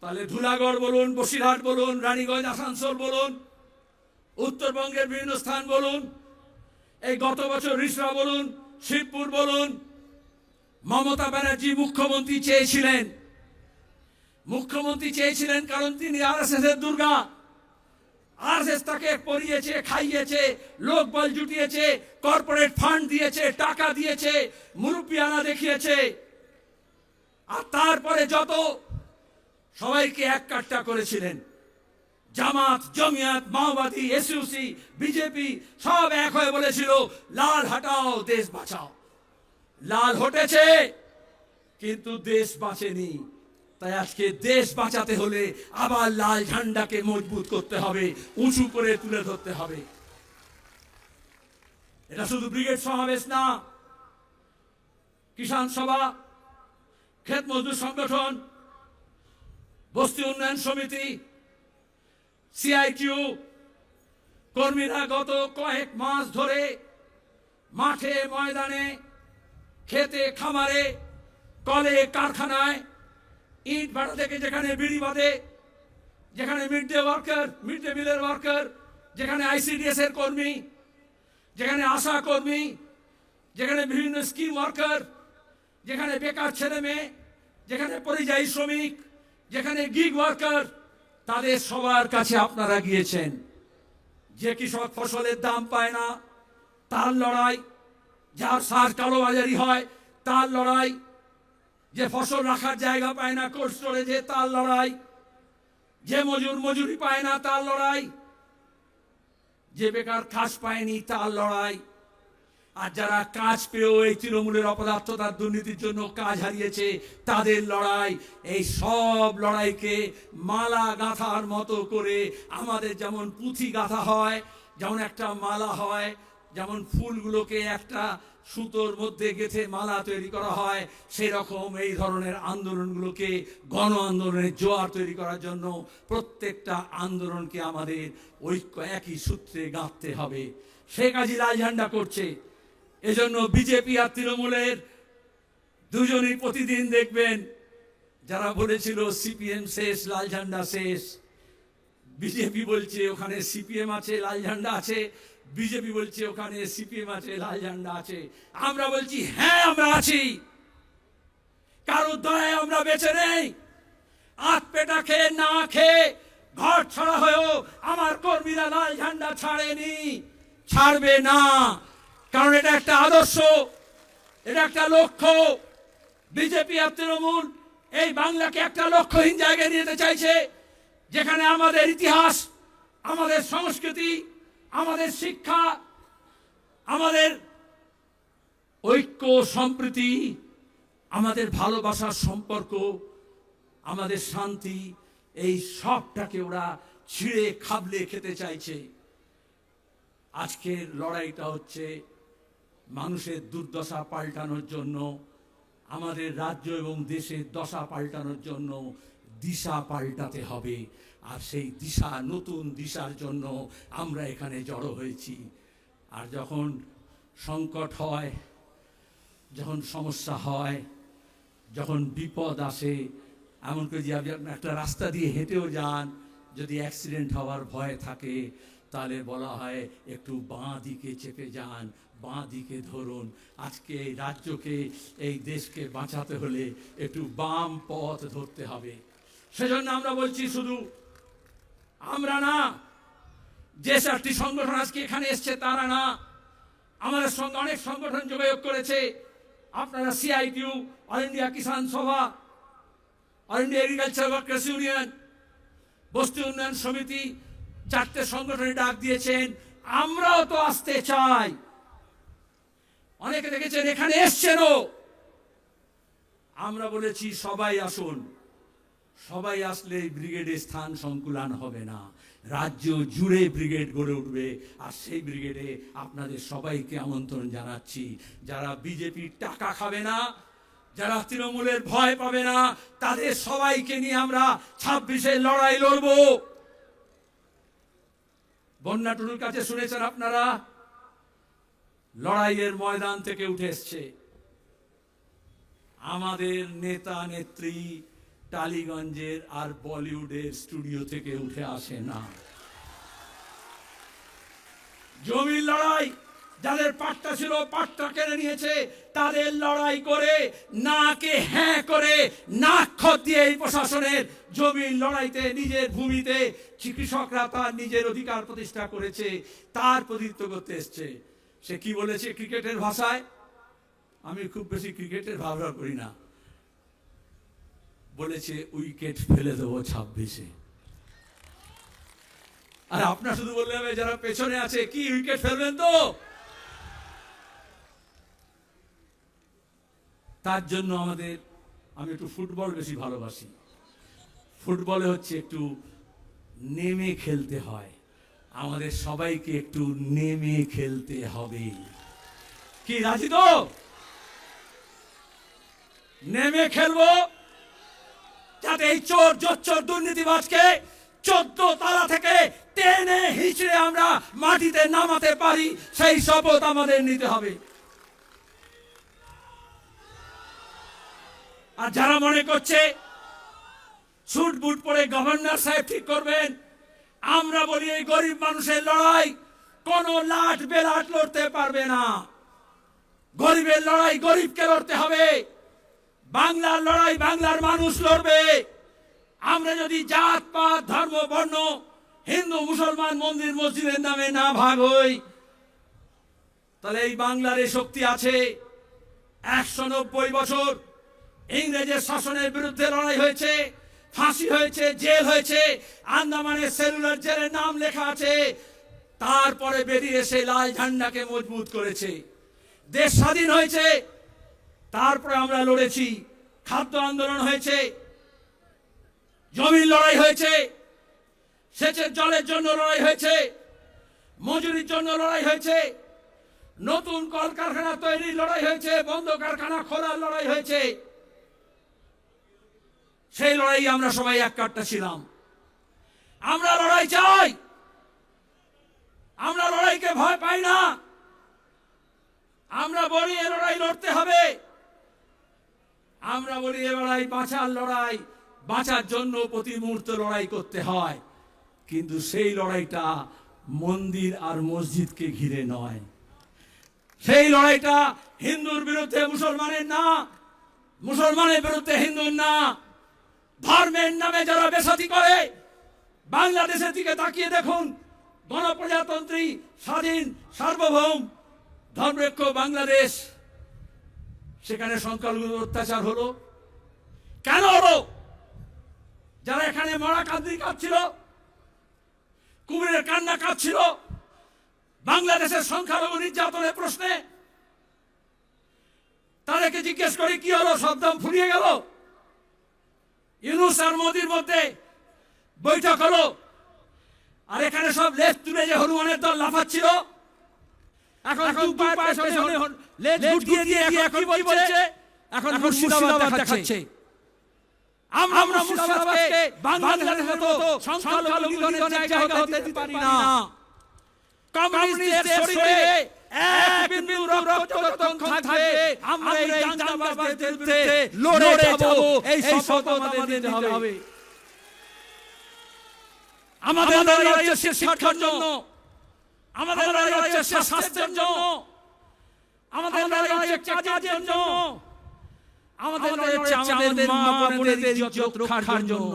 তাহলে ধুলাগড় বলুন, বসিরহাট বলুন, রানীগঞ্জ, আসানসোল বলুন, উত্তরবঙ্গের বিভিন্ন স্থান বলুন, এই গত বছর রিসরা বলুন, শিবপুর বলুন, মমতা ব্যানার্জি মুখ্যমন্ত্রী চেয়েছিলেন কারণ তিনি আরএসএস এর দুর্গা। আরএসএস তাকে পরিয়েছে, খাইয়েছে, লোকবল জুটিয়েছে, কর্পোরেট ফান্ড দিয়েছে, টাকা দিয়েছে, মুরব্বিয়ানা দেখিয়েছে, আর তারপরে যত সবাইকে এক কাট্টা করেছিলেন। জামাত, জমিয়াত, মাওবাদী, এসইউসি, বিজেপি সব এক হয়ে বলেছিল লাল হটাও, দেশ বাঁচাও। লাল হটেছে কিন্তু দেশ বাঁচেনি। তাই আজকে দেশ বাঁচাতে হলে আবার লাল ঝান্ডাকে মজবুত করতে হবে, উঁচু করে তুলে ধরতে হবে। এটা শুধু ব্রিগেড সমাবেশ না, কিষাণ সভা, ক্ষেত মজদুর সংগঠন, বস্তি উন্নয়ন সমিতি, সিআইটিউ কর্মীরা গত কয়েক মাস ধরে মাঠে, ময়দানে, খেতে, খামারে, কলে, কারখানায়, ইট ভাটা থেকে যেখানে বিড়ি বাঁধে, যেখানে মিড ডে মিলের ওয়ার্কার, যেখানে আইসিডিএস এর কর্মী, যেখানে আশা কর্মী, যেখানে বিভিন্ন স্কিম ওয়ার্কার, যেখানে বেকার ছেলে মেয়ে, যেখানে পরিযায়ী শ্রমিক, যেখানে গিগ ওয়ার্কার, তাদের সবার কাছে আপনারা গিয়েছেন। যে কৃষক ফসলের দাম পায় না তার লড়াই, যার সার কালোবাজারি হয় তার লড়াই, যে ফসল রাখার জায়গা পায় না কোল্ড স্টোরেজে তার লড়াই, যে মজুরি পায় না তার লড়াই, যে বেকার কাজ পায়নি তার লড়াই, আর যারা কাজ পেয়েও এই তৃণমূলের অপদার্থতার দুর্নীতির জন্য কাজ হারিয়েছে তাদের লড়াই। এই সব লড়াইকে মালা গাঁথার মতো করে আমাদের যেমন পুঁথি গাঁথা হয়, যেমন একটা মালা হয়, যেমন ফুলগুলোকে একটা সুতোর মধ্যে গেঁথে মালা তৈরি করা হয়, সেরকম এই ধরনের আন্দোলনগুলোকে গণ আন্দোলনের জোয়ার তৈরি করার জন্য প্রত্যেকটা আন্দোলনকে আমাদের ঐক্য একই সূত্রে গাঁথতে হবে। শেখ হাসিনা লাল ঝান্ডা করছে, এজন্য বিজেপি আর তৃণমূলের দুজনই প্রতিদিন দেখবেন, যারা বলেছিল সিপিএম শেষ, লাল ঝান্ডা শেষ, বিজেপি বলছে ওখানে সিপিএম আছে, লাল ঝান্ডা আছে, বিজেপি বলছে ওখানে সিপিএম আছে, লাল ঝান্ডা আছে। আমরা বলছি হ্যাঁ আমরা আছি, কারোর দয়ায় আমরা বেঁচে নেই। আত পেটা খেয়ে না খেয়ে ঘর ছাড়া হয়েও আমার কর্মীরা লাল ঝান্ডা ছাড়েনি, ছাড়বে না। কারণ এটা একটা আদর্শ, এটা একটা লক্ষ্য। বিজেপি আর তৃণমূল এই বাংলাকে একটা লক্ষ্যহীন জায়গায় নিয়ে যেতে চাইছে, যেখানে আমাদের ইতিহাস, আমাদের সংস্কৃতি, আমাদের শিক্ষা, আমাদের ঐক্য সম্প্রীতি, আমাদের ভালোবাসার সম্পর্ক, আমাদের শান্তি, এই সবটাকে ওরা ছিঁড়ে খাবলে খেতে চাইছে। আজকের লড়াইটা হচ্ছে মানুষের দুর্দশা পাল্টানোর জন্য, আমাদের রাজ্য এবং দেশের দশা পাল্টানোর জন্য দিশা পাল্টাতে হবে। আর সেই দিশা, নতুন দিশার জন্য আমরা এখানে জড়ো হয়েছি। আর যখন সংকট হয়, যখন সমস্যা হয়, যখন বিপদ আসে, এমনকি যে আপনি একটা রাস্তা দিয়ে হেঁটেও যান, যদি অ্যাক্সিডেন্ট হওয়ার ভয় থাকে তাহলে বলা হয় একটু বাঁ দিকে চেপে যান, বাঁ দিকে ধরুন। আজকে এই রাজ্যকে, এই দেশকে বাঁচাতে হলে একটু বাম পথ ধরতে হবে। সেজন্য আমরা বলছি শুধু আমরা না, যে চারটি সংগঠন আজকে এখানে এসছে তারা না, আমাদের সঙ্গে অনেক সংগঠন যোগাযোগ করেছে। আপনারা সিআইটিউ, অল ইন্ডিয়া কিষাণ সভা, all India agriculture workers union, বস্তি উন্নয়ন সমিতি, চারটে সংগঠনে ডাক দিয়েছেন। আমরাও তো আসতে চাই। অনেকে দেখেছেন এখানে এসছেনও। আমরা বলেছি সবাই আসুন। সবাই আসলে ব্রিগেডে স্থান সংকুলান হবে না, রাজ্য জুড়ে ব্রিগেড গড়ে উঠবে। আর সেই ব্রিগেডে আপনাদের সবাইকে আমন্ত্রণ জানাচ্ছি। যারা বিজেপির টাকা খাবে না, যারা তৃণমূলের ভয় পাবে না, তাদের সবাইকে নিয়ে আমরা 26-এ লড়াই লড়ব। বন্যা টুলুর কাছে শুনেছেন আপনারা, লড়াইয়ের ময়দান থেকে উঠে এসছে। আমাদের নেতা নেত্রী টালিগঞ্জের আর বলিউডের স্টুডিও থেকে উঠে আসে না। জমির লড়াই, যাদের পাট্টা ছিল পাট্টা কেড়ে নিয়েছে, তাদের লড়াই করে নাকে হ্যাঁ করে নাক খত দিয়ে এই প্রশাসনের জমির লড়াইতে, নিজের ভূমিতে কৃষকরা তার নিজের অধিকার প্রতিষ্ঠা করেছে, তার প্রতিনিধিত্ব করতে এসছে। সে কি বলেছে ক্রিকেটের ভাষায়? আমি খুব বেশি ক্রিকেটের ভাবনা করি না। বলেছে উইকেট ফেলে দেবো 26-এ। আর আপনার শুধু বললে হবে, যারা পেছনে আছে, কি উইকেট ফেলবেন তো? তার জন্য আমি একটু ফুটবল বেশি ভালোবাসি। ফুটবলে হচ্ছে একটু নেমে খেলতে হয়, আমাদের সবাইকে একটু নেমে খেলতে হবে। কি রাজি তো? নেমে খেলবো, যাতে এই চোর জোচ্চোর দুর্নীতিবাজকে 14 তালা থেকে টেনে হিচড়ে আমরা মাটিতে নামাতে পারি, সেই শপথ আমাদের নিতে হবে। আর যারা মনে করছে স্যুট বুট পরে গভর্নর সাহেব ঠিক করবেন, আমরা বলি এই গরিব মানুষের লড়াই কোন লাট বেলাট লড়তে পারবে না। গরিবের লড়াই গরিবকে লড়তে হবে, বাংলার লড়াই বাংলার মানুষ লড়বে। আমরা যদি জাত পাত ধর্ম বর্ণ, হিন্দু মুসলমান, মন্দির মসজিদের নামে না ভাগ হই, তাহলে এই বাংলার এই শক্তি আছে। 190 বছর ইংরেজের শাসনের বিরুদ্ধে লড়াই হয়েছে, ফাঁসি হয়েছে, জেল হয়েছে, আন্দামানের সেলুলার জেলের নাম লেখা আছে। তারপরে বেরিয়ে এসে লাল ঝান্ডাকে মজবুত করেছে, দেশ স্বাধীন হয়েছে। তারপরে আমরা লড়েছি, খাদ্য আন্দোলন হয়েছে, জমির লড়াই হয়েছে, সেচের জলের জন্য লড়াই হয়েছে, মজুরির জন্য লড়াই হয়েছে, নতুন কলকারখানা তৈরির লড়াই হয়েছে, বন্ধ কারখানা খোলার লড়াই হয়েছে। সেই লড়াই আমরা সবাই এক কাট্টা ছিলাম। আমরা লড়াই চাই, আমরা লড়াইকে ভয় পাই না। আমরা বলি এ লড়াই লড়তে হবে, আমরা বলি এ লড়াই বাঁচার লড়াই, বাঁচার জন্য প্রতি মুহূর্তে লড়াই করতে হয়। কিন্তু সেই লড়াইটা মন্দির আর মসজিদকে ঘিরে নয়, সেই লড়াইটা হিন্দুর বিরুদ্ধে মুসলমানের না, মুসলমানের বিরুদ্ধে হিন্দুর না। ধর্মের নামে যারা বেসাতি করে, বাংলাদেশের দিকে তাকিয়ে দেখুন, গণপ্রজাতন্ত্রী স্বাধীন সার্বভৌম ধর্মনিরপেক্ষ বাংলাদেশ, সেখানে সংখ্যালঘুদের অত্যাচার হলো কেন হলো? যারা এখানে মরা কান্দি কাঁদছিল, কুমিরের কান্না কাঁদছিল বাংলাদেশের সংখ্যালঘু নির্যাতনের প্রশ্নে, তাদেরকে জিজ্ঞেস করি কি হলো? সব দাম ফুরিয়ে গেল? ইউনূস আর মোদির মধ্যে বৈঠক হলো, আর এখানে সব লেজ তুলে যে হনুমানের দল লাফাচ্ছিল, এখন লেজ গুটিয়ে দিয়ে এখন কি বলছে? এখন মুর্শিদাবাদ দেখাচ্ছে। আমরা মুর্শিদাবাদকে বাংলাদেশের মতো সংখ্যালঘু জায়গা হতে দিতে পারি না। কমিউনিস্টদের শরীরে এক বিন্দু রক্ত যতক্ষণ থাকবে আমরা এই দাঙ্গাবাজদের বিরুদ্ধে লড়ে যাব, এই শপথ আমাদের নিতে হবে। আমাদের লড়াই হচ্ছে শিক্ষার জন্য, আমাদের লড়াই হচ্ছে স্বাস্থ্যের জন্য, আমাদের লড়াই হচ্ছে কাজের জন্য, আমাদের লড়াই হচ্ছে আমাদের মা বোনেদের ইজ্জত রক্ষার জন্য,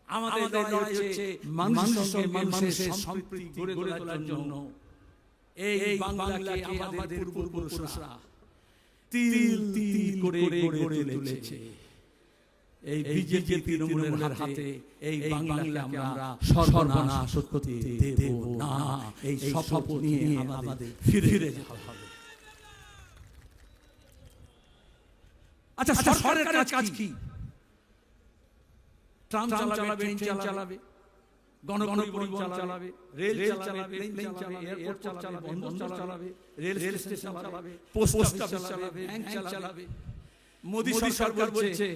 আমাদের লড়াই হচ্ছে মানুষের সঙ্গে মানুষের সম্প্রীতি গড়ে তোলার জন্য। এই বাংলাকে আমাদের পূর্বপুরুষরা তিল তিল করে গড়ে তুলেছে। এই বিজেপি তৃণমূলের হাতে এই বাংলাকে আমরা সর্বনাশ করতে দেব না। এই শপথ নিয়ে আমাদের ফিরে যেতে হবে। আচ্ছা, সরকারের কাজ কি? ট্রাম চালাবে, ট্রেন চালাবে, গণপরিবহন চালাবে, রেল চালাবে, প্লেন চালাবে, এয়ারপোর্ট চালাবে, বন্দর চালাবে, রেল স্টেশন চালাবে, পোস্ট অফিস চালাবে, ব্যাংক চালাবে। মোদি সরকার বলছে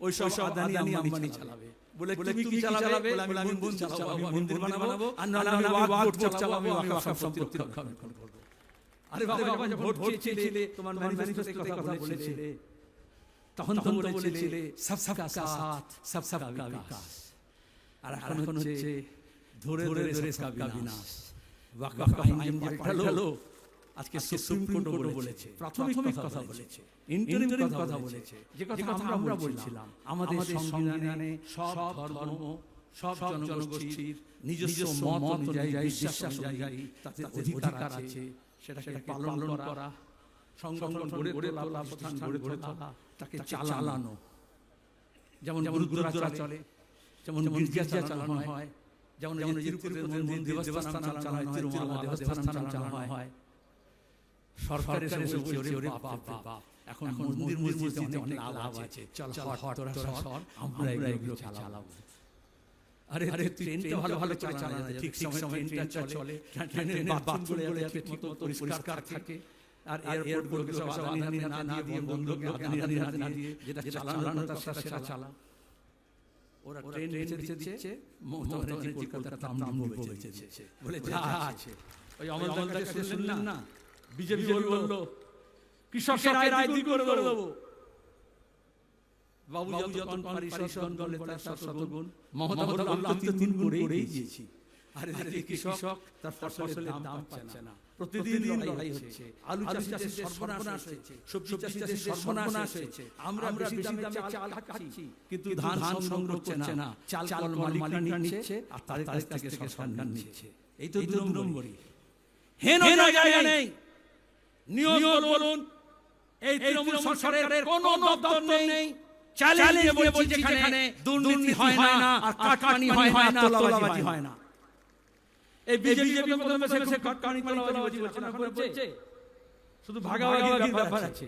ওই সব আদানি আম্বানি চালাবে। বলে তুমি কি চালাবে? বলে আমি মন্দির চালাবো, আমি মন্দির বানাবো, আর নাহলে আমি ওয়াকফ চালাবো, আমি ওয়াকফ সম্পত্তি রক্ষণাবেক্ষণ করব। আরে বাবা, যখন ভোট চেয়েছিলে তোমার ম্যানিফেস্টোতে কথা বলেছিলে, তখন তো বলেছিলে সবকা সাথ সবকা বিকাশ। আর এখন হচ্ছে ধরে ধরে সবকা বিনাশ। ওয়াকফ আইন যে পাল্টালো, আজকে সুপ্রিম কোর্টও বলেছে, প্রাথমিক কথা বলেছে, ইন্টারিম কথা বলেছে, যে কথা আমরা বলছিলাম আমাদের সংবিধানে সব ধর্ম, সব জনগোষ্ঠীর নিজস্ব মত অনুযায়ী, বিশ্বাস অনুযায়ী তাতে অধিকার আছে, সেটাকে পালন করা, সংগঠন গড়ে তোলা, প্রধান গড়ে তোলা, তাকে চালানো। যেমন গুরুদ্বারা চলে, যেমন গির্জা চালানো হয়, যেমন তিরুপতির মন্দির দেবস্থান চালানো হয়, তিরুমালা দেবস্থান চালানো হয়। সরকার এসে বলছে ওরে বাপ বাপ, এখন মন্দির মসজিদে অনেক লাভ আছে, চল হট তোরা সর, আমরা এগুলো চালাবো। আরে ট্রেনটা ভালো ভালো চালানো যায়, ঠিক সময় ট্রেনটা চলে, ট্রেনের বাথরুমগুলো ঠিক মতো পরিষ্কার থাকে, আর এয়ারপোর্টগুলোকে সব আদানি না দিয়ে, বন্ধুকে আদানি না দিয়ে, যেটা চালানো সেটা চালা। ওরা ট্রেন বেঁচে দিচ্ছে, মোটামুটি কলকাতার দাম বেঁচে দিচ্ছে বলে যা আছে। ওই অমলদার কাছে শুনলেন না, বিজেপি বলল কৃষকের আয় দ্বিগুণ করে দেবো। বাবু যতক্ষণ পারিষদ দলে তার 700 মমতা বলল আমি তো 3 করেই দিয়েছি। আরে কৃষক তার ফসলের দাম পাচ্ছে না, প্রতিদিন লড়াই হচ্ছে, আলু চাষিদের সর্বনাশ হচ্ছে, সবজি চাষিদের সর্বনাশ হচ্ছে, আমরা বেশি দামে চাল খাচ্ছি, কিন্তু ধান সংগ্রহ করছে না, চাল কল মালিকরা নিচ্ছে, আর তাদের কাছ থেকে সরকার নিচ্ছে। এই তো 2 নম্বরই। হেন জায়গা নেই, নিয়োগ বলুন, এই তৃণমূল সরকারের কোনো দপ্তর নেই, চ্যালেঞ্জ দিয়ে বলছে এখানে দুর্নীতি হয় না, আর কাটমানি হয় না, তোলাবাজি হয় না। এই বিজেপি প্রথমে সে কাটমানি তোলাবাজি বলছে, শুধু ভাগাভাগির ব্যাপার আছে।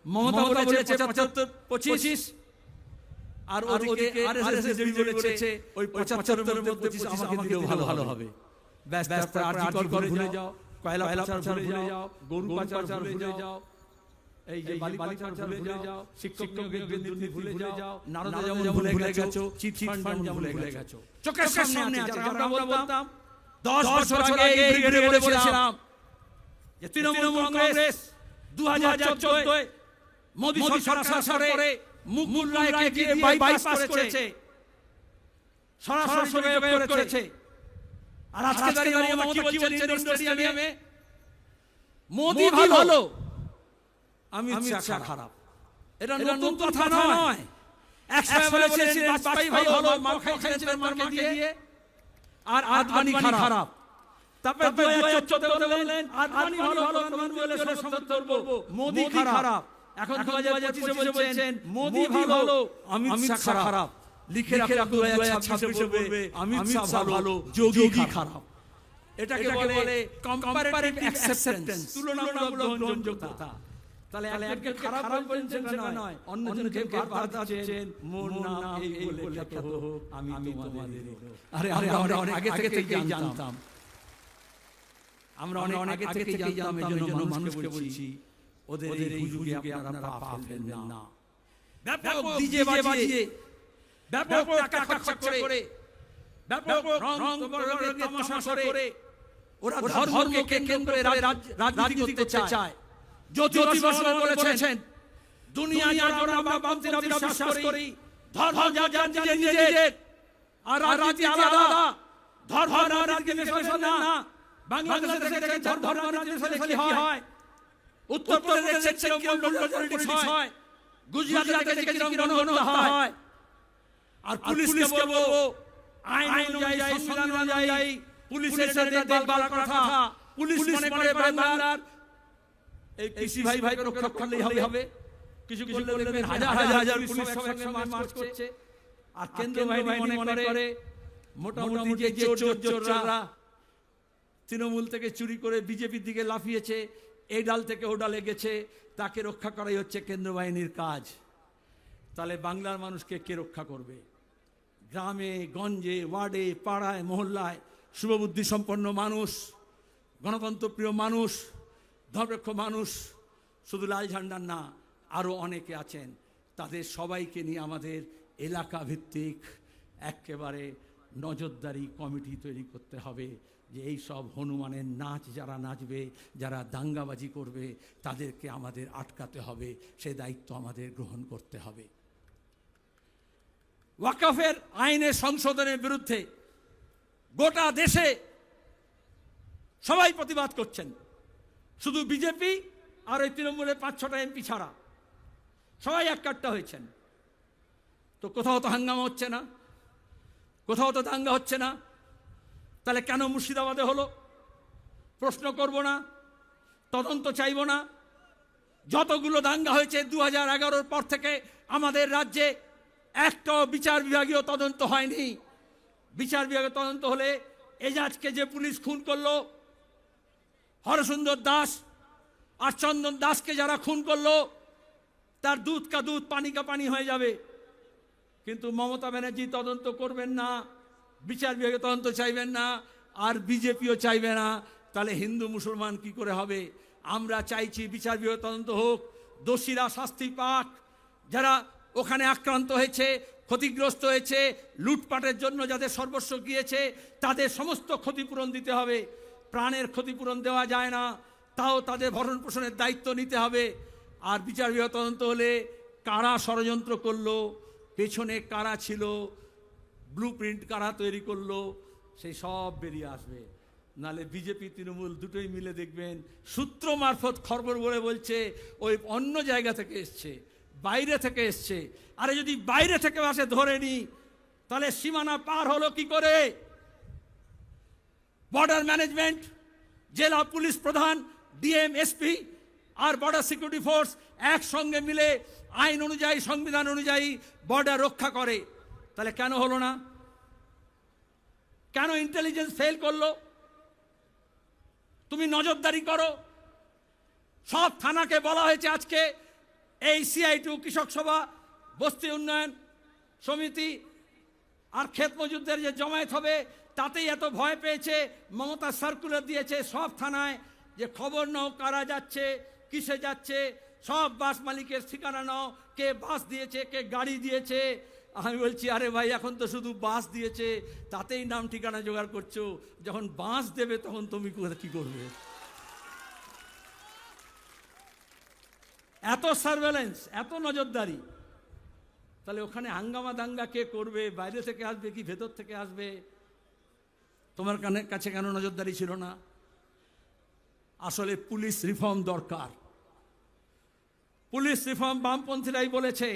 মমতা বলেছে 75-25, আর ওদিকে আরএসএস বলেছে ওই 75 এর মধ্যে 25 আমাকে দিলেও ভালো হবে। ব্যাস, তারপর আর্টিকল ভুলে যাও, কয়লা পাচার ভুলে যাও, গরু পাচার ভুলে যাও, এই যে বালি পাচার ভুলে যাও, শিক্ষক দুর্নীতি ভুলে যাও, নারদা যেমন ভুলে গেছো, চিট ফান্ড যেমন ভুলে গেছো। চোখের সামনে আছে, আমরা বলতাম 10 বছর আগে এই ব্রিগেডে বলেছিলাম যে তৃণমূল কংগ্রেস 2014 মোদী সরকার করে মুকুল রায়কে দিয়ে বাইপাস করেছে, সরাসরি প্রয়োগ করেছে। আর আজকে দাঁড়িয়ে আমরা কি বলছেন ইন্ডোর স্টেডিয়ামে? মোদী ভালো, অমিত শাহ খারাপ। এটা নতুন কথা নয়। একসময় বলেছিলেন বাজপেয়ী ভালো, মার খাইছিলেন মারকে দিয়ে, আর আদবানি খারাপ। তারপর 2014 বললেন আদবানি ভালো, তৃণমূলের সমর্থন করব, মোদী খারাপ। এখন 2025 বলছেন মোদী ভালো, অমিত শাহ খারাপ। লিখে রাখা 2026 বলবে অমিত শাহ ভালো, যোগী খারাপ। এটাকে বলে কম্পারেটিভ অ্যাকসেপ্টেন্স, তুলনামূলক গ্রহণযোগ্যতা। তাহলে একজন খারাপ বলছেন সেটা নয়, অন্যজনকে বাধা দিচ্ছেন, মোর নাম এই বলে খ্যাত হোক, আমি তোমাদের। আরে আমরা অনেক আগে থেকেই জানতাম, আমরা অনেক আগে থেকেই জানতাম। এজন্য মানুষকে বলছি ওদের এই যুগে আপনারা পা ফেলবেন না। ব্যাপক ডিজে বাজিয়ে, ব্যাপক টাকা খরচ করে, ব্যাপক রং তামাশা করে ওরা ধর্মকে কেন্দ্র করে রাজনীতি করতে চায়। জ্যোতি বসু বলেছেন দুনিয়া আমরা বামপন্থীরা বিশ্বাস করি ধর্ম যার নিজের, আর রাজনীতি আলাদা। ধর্ম রাজনীতি মেশানো না। বাংলাদেশে দেখেন ধর্ম রাজনীতি কি হয়, উত্তর প্রদেশে কিরকম পলিটিক্স হয়, গুজরাটে কিরকম গণহত্যা হয়। আর পুলিশকে বলবো আইন অনুযায়ী, সংবিধান অনুযায়ী পুলিশের দেখভাল কথা। পুলিশ মনে করে বাংলার এই কৃষি ভাই রক্ষা করলেই হবে। কিছু করলে বলবেন হাজার হাজার পুলিশ একসঙ্গে মার্চ করছে। আর কেন্দ্র বাহিনী মনে করে মোটামুটি যে চোররা তৃণমূল থেকে চুরি করে বিজেপির দিকে লাফিয়েছে, এই ডাল থেকে ও ডালে গেছে, তাকে রক্ষা করাই হচ্ছে কেন্দ্র বাহিনীর কাজ। তাহলে বাংলার মানুষকে কে রক্ষা করবে? গ্রামে গঞ্জে, ওয়ার্ডে, পাড়ায়, মহল্লায় শুভবুদ্ধি সম্পন্ন মানুষ, গণতন্ত্রপ্রিয় মানুষ, ধর্মরক্ষ মানুষ, শুধু লাল ঝান্ডার না, আরও অনেকে আছেন। তাদের সবাইকে নিয়ে আমাদের এলাকা ভিত্তিক একেবারে নজরদারি কমিটি তৈরি করতে হবে, যে এই সব হনুমানের নাচ যারা নাচবে, যারা দাঙ্গাবাজি করবে, তাদেরকে আমাদের আটকাতে হবে। সে দায়িত্ব আমাদের গ্রহণ করতে হবে। ওয়াকফের আইনের সংশোধনের বিরুদ্ধে গোটা দেশে সবাই প্রতিবাদ করছেন, শুধু বিজেপি আর ওই তৃণমূলের 5-6টা এমপি ছাড়া সবাই এককাট্টা হয়েছেন। তো কোথাও তো হাঙ্গামা হচ্ছে না, কোথাও তো দাঙ্গা হচ্ছে না। তাহলে কেন মুর্শিদাবাদে হলো? প্রশ্ন করব না, তদন্ত চাইব না। যতগুলো দাঙ্গা হয়েছে 2011-র পর থেকে আমাদের রাজ্যে একটাও বিচার বিভাগীয় তদন্ত হয়নি। বিচার বিভাগীয় তদন্ত হলে এজাজকে যে পুলিশ খুন করলো, হরসুন্দর দাস আর চন্দন দাসকে যারা খুন করলো, তার দুধ কা দুধ পানি কা পানি হয়ে যাবে। কিন্তু মমতা ব্যানার্জি তদন্ত করবেন না, বিচার বিভাগে তদন্ত চাইবেন না, আর বিজেপিও চাইবে না। তাহলে হিন্দু মুসলমান কি করে হবে? আমরা চাইছি বিচার বিভাগে তদন্ত হোক, দোষীরা শাস্তি পাক, যারা ওখানে আক্রান্ত হয়েছে, ক্ষতিগ্রস্ত হয়েছে, লুটপাটের জন্য যাদের সর্বস্ব গিয়েছে, তাদের সমস্ত ক্ষতিপূরণ দিতে হবে। প্রাণের ক্ষতিপূরণ দেওয়া যায় না, তাও তাদের ভরণ পোষণের দায়িত্ব নিতে হবে। আর বিচার বিভাগ তদন্ত হলে কারা ষড়যন্ত্র করলো, পেছনে কারা ছিল, ব্লু প্রিন্ট কারা তৈরি করলো, সেই সব বেরিয়ে আসবে। নালে বিজেপি তৃণমূল দুটোই মিলে দেখবেন সূত্র মারফত খবর বলে বলছে ওই অন্য জায়গা থেকে এসছে, বাইরে থেকে এসছে। আরে যদি বাইরে থেকে আসে ধরে নি, তাহলে সীমানা পার হলো কি করে? বর্ডার ম্যানেজমেন্ট, জেলা পুলিশ প্রধান, ডিএম, এসপি আর বর্ডার সিকিউরিটি ফোর্স একসঙ্গে মিলে আইন অনুযায়ী, সংবিধান অনুযায়ী বর্ডার রক্ষা করে। তাহলে কেন হলো না? কেন ইন্টেলিজেন্স ফেল করলো? তুমি নজরদারি করো। সব থানাকে বলা হয়েছে আজকে এই CI2, কৃষক সভা, বস্তি উন্নয়ন সমিতি আর ক্ষেত মজুরদের যে জমায়েত হবে, তাতেই এত ভয় পেয়েছে। মমতা সার্কুলার দিয়েছে সব থানায় যে খবর নাও কারা যাচ্ছে, কিসে যাচ্ছে, সব বাস মালিকের ঠিকানা নাও, কে বাস দিয়েছে, কে গাড়ি দিয়েছে। আমি বলছি আরে ভাই, এখন তো শুধু বাস দিয়েছে, তাতেই নাম ঠিকানা জোগাড় করছো, যখন বাস দেবে তখন তুমি কি করবে? এত সার্ভেলেন্স, এত নজরদারি, তাহলে ওখানে হাঙ্গামা দাঙ্গা কে করবে? বাইরে থেকে আসবে কি ভেতর থেকে আসবে? তোমার কাছে কেন নজরদারি ছিল না? আসলে পুলিশ রিফর্ম দরকার। পুলিশ রিফর্ম বামপন্থীরাই বলেছে,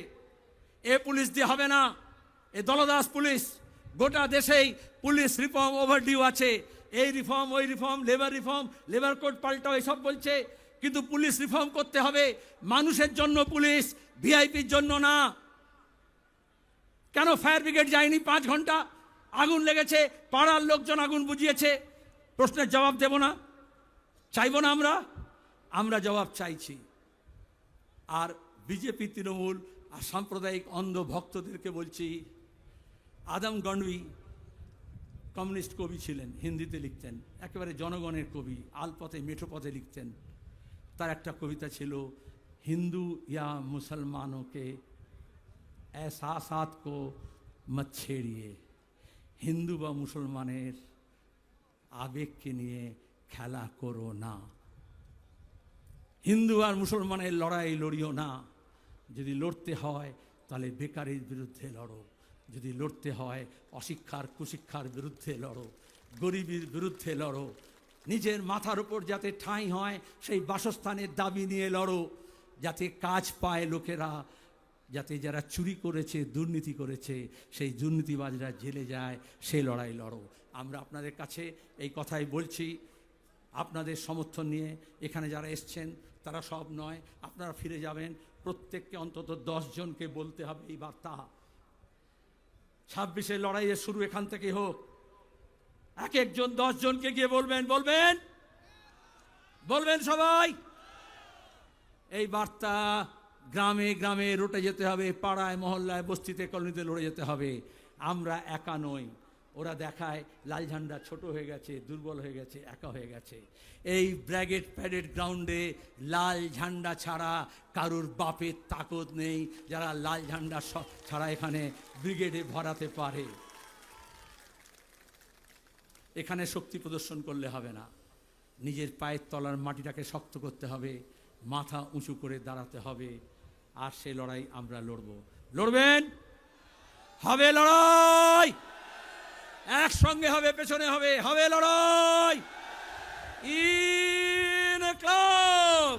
এ পুলিশ দিয়ে হবে না, এ দলদাস পুলিশ। গোটা দেশেই পুলিশ রিফর্ম ওভারডিউ আছে। এই রিফর্ম, ওই রিফর্ম, লেবার কোড পাল্টাও, এসব বলছে। কিন্তু পুলিশ রিফর্ম করতে হবে মানুষের জন্য পুলিশ, ভিআইপির জন্য না। কেন ফায়ার ব্রিগেড যায়নি? 5 ঘন্টা আগুন লেগেছে, পাড়ার লোকজন আগুন বুঝিয়েছে। প্রশ্নের জবাব দেব না? চাইব না? আমরা জবাব চাইছি। আর বিজেপি, তৃণমূল আর সাম্প্রদায়িক অন্ধ ভক্তদেরকে বলছি, আদম গণবি কমিউনিস্ট কবি ছিলেন, হিন্দিতে লিখতেন, একেবারে জনগণের কবি, আলপথে মেঠোপথে লিখতেন। তার একটা কবিতা ছিল, হিন্দু ইয়া মুসলমানকে এহসাসাত কো মত ছেড়িয়ে। হিন্দু বা মুসলমানের আবেগকে নিয়ে খেলা করো না। হিন্দু আর মুসলমানের লড়াই লড়িও না। যদি লড়তে হয় তাহলে বেকারির বিরুদ্ধে লড়ো, যদি লড়তে হয় অশিক্ষার কুশিক্ষার বিরুদ্ধে লড়ো, গরিবের বিরুদ্ধে লড়ো। নিজের মাথার উপর যাতে ঠাঁই হয় সেই বাসস্থানের দাবি নিয়ে লড়ো, যাতে কাজ পায় লোকেরা, যাতে যারা চুরি করেছে, দুর্নীতি করেছে, সেই দুর্নীতিবাজরা জেলে যায়, সেই লড়াই লড়ো। আমরা আপনাদের কাছে এই কথাই বলছি। আপনাদের সমর্থন নিয়ে এখানে যারা এসছেন তারা সব নয়, আপনারা ফিরে যাবেন। প্রত্যেককে অন্তত 10 জনকে বলতে হবে এই বার্তা। 26-এর লড়াইয়ের শুরু এখান থেকে হোক। এক একজন 10 জনকে গিয়ে বলবেন সবাই। এই বার্তা গ্রামে গ্রামে রটে যেতে হবে, পাড়ায় মহল্লায় বস্তিতে কলোনিতে লড়ে যেতে হবে। আমরা একা নই। ওরা দেখায় লাল ঝান্ডা ছোট হয়ে গেছে, দুর্বল হয়ে গেছে, একা হয়ে গেছে। এই ব্র্যাগেড প্যারেড গ্রাউন্ডে লাল ঝান্ডা ছাড়া কারুর বাপের তাকত নেই, যারা লাল ঝান্ডা ছাড়া এখানে ব্রিগেডে ভরাতে পারে। এখানে শক্তি প্রদর্শন করলে হবে না, নিজের পায়ের তলার মাটিটাকে শক্ত করতে হবে, মাথা উঁচু করে দাঁড়াতে হবে। আর সে লড়াই আমরা লড়ব। লড়বেন? হবে লড়াই, একসঙ্গে হবে, পেছনে হবে লড়াই। ইনকলাব।